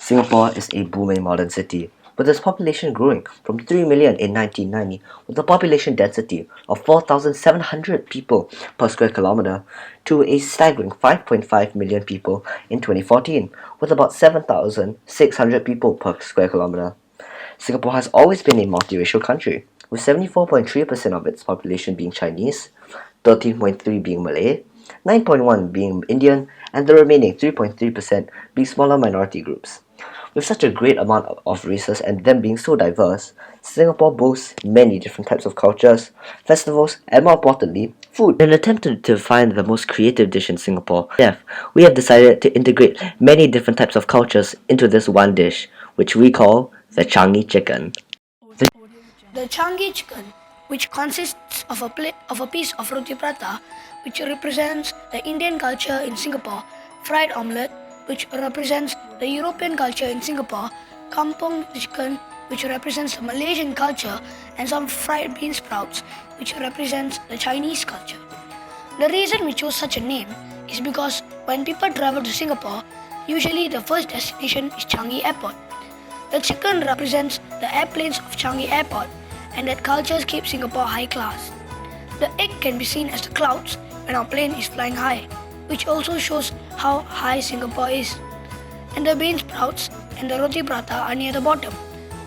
Singapore is a booming modern city, with its population growing from 3 million in 1990 with a population density of 4,700 people per square kilometer to a staggering 5.5 million people in 2014 with about 7,600 people per square kilometer. Singapore has always been a multiracial country, with 74.3% of its population being Chinese, 13.3% being Malay, 9.1% being Indian, and the remaining 3.3% being smaller minority groups. With such a great amount of races and them being so diverse, Singapore boasts many different types of cultures, festivals, and more importantly, food. In an attempt to find the most creative dish in Singapore, chef, we have decided to integrate many different types of cultures into this one dish, which we call the Changi chicken. The Changi chicken, which consists of a piece of roti prata, which represents the Indian culture in Singapore, fried omelette, which represents the European culture in Singapore, kampung chicken, which represents the Malaysian culture, and some fried bean sprouts, which represents the Chinese culture. The reason we chose such a name is because when people travel to Singapore, usually the first destination is Changi Airport. The chicken represents the airplanes of Changi Airport, and that culture keeps Singapore high class. The egg can be seen as the clouds when our plane is flying high, which also shows how high Singapore is. And the bean sprouts and the roti prata are near the bottom.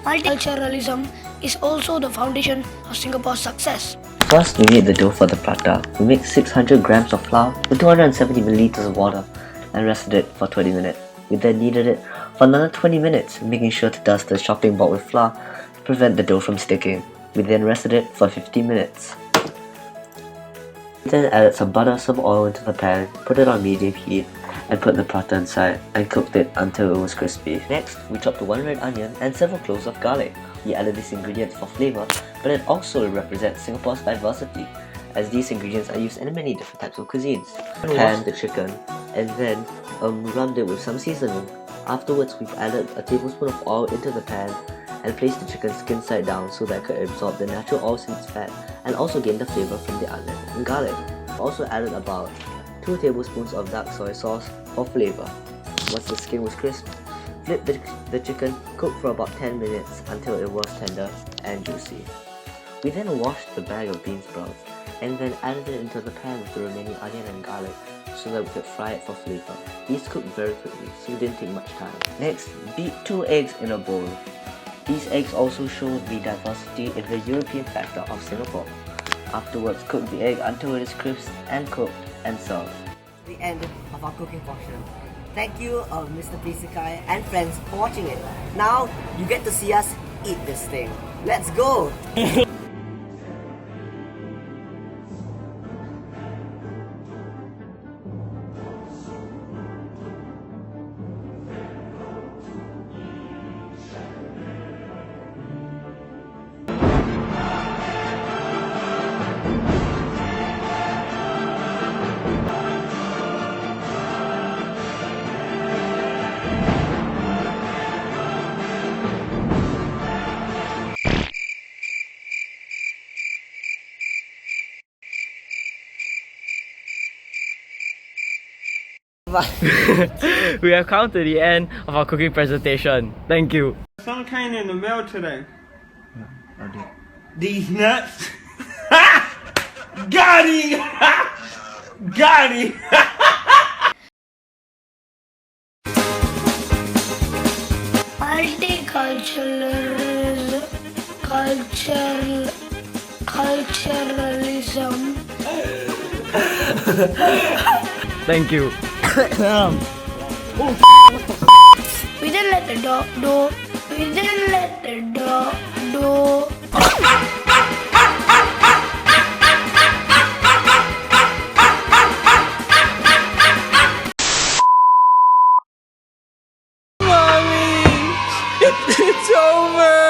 Multiculturalism is also the foundation of Singapore's success. First, we made the dough for the prata. We mixed 600 grams of flour with 270 milliliters of water and rested it for 20 minutes. We then kneaded it for another 20 minutes, making sure to dust the chopping board with flour to prevent the dough from sticking. We then rested it for 15 minutes. We then added some butter, some oil into the pan, put it on medium heat, and put the prata inside and cooked it until it was crispy. Next, we chopped 1 red onion and several cloves of garlic. We added these ingredients for flavor, but it also represents Singapore's diversity, as these ingredients are used in many different types of cuisines. Pan the chicken and then rubbed it with some seasoning. Afterwards, we've added a tablespoon of oil into the pan and placed the chicken skin side down so that it could absorb the natural oils in its fat and also gain the flavor from the onion and garlic. We've also added about 2 tablespoons of dark soy sauce for flavor. Once the skin was crisp, flip the chicken, cook for about 10 minutes until it was tender and juicy. We then washed the bag of bean sprouts and then added it into the pan with the remaining onion and garlic so that we could fry it for flavor. These cooked very quickly, so it didn't take much time. Next, beat 2 eggs in a bowl. These eggs also show the diversity in the European factor of Singapore. Afterwards, cook the egg until it is crisp and cooked and serve. The end of our cooking portion. Thank you, Mr. Pisikai and friends for watching it. Now, you get to see us eat this thing. Let's go! We have come to the end of our cooking presentation. Thank you. Some came in the mail today. These nuts. Got him! Got him! Culturalism. Thank you. We didn't let the dog do. We didn't let the dog do. Mommy! It's over!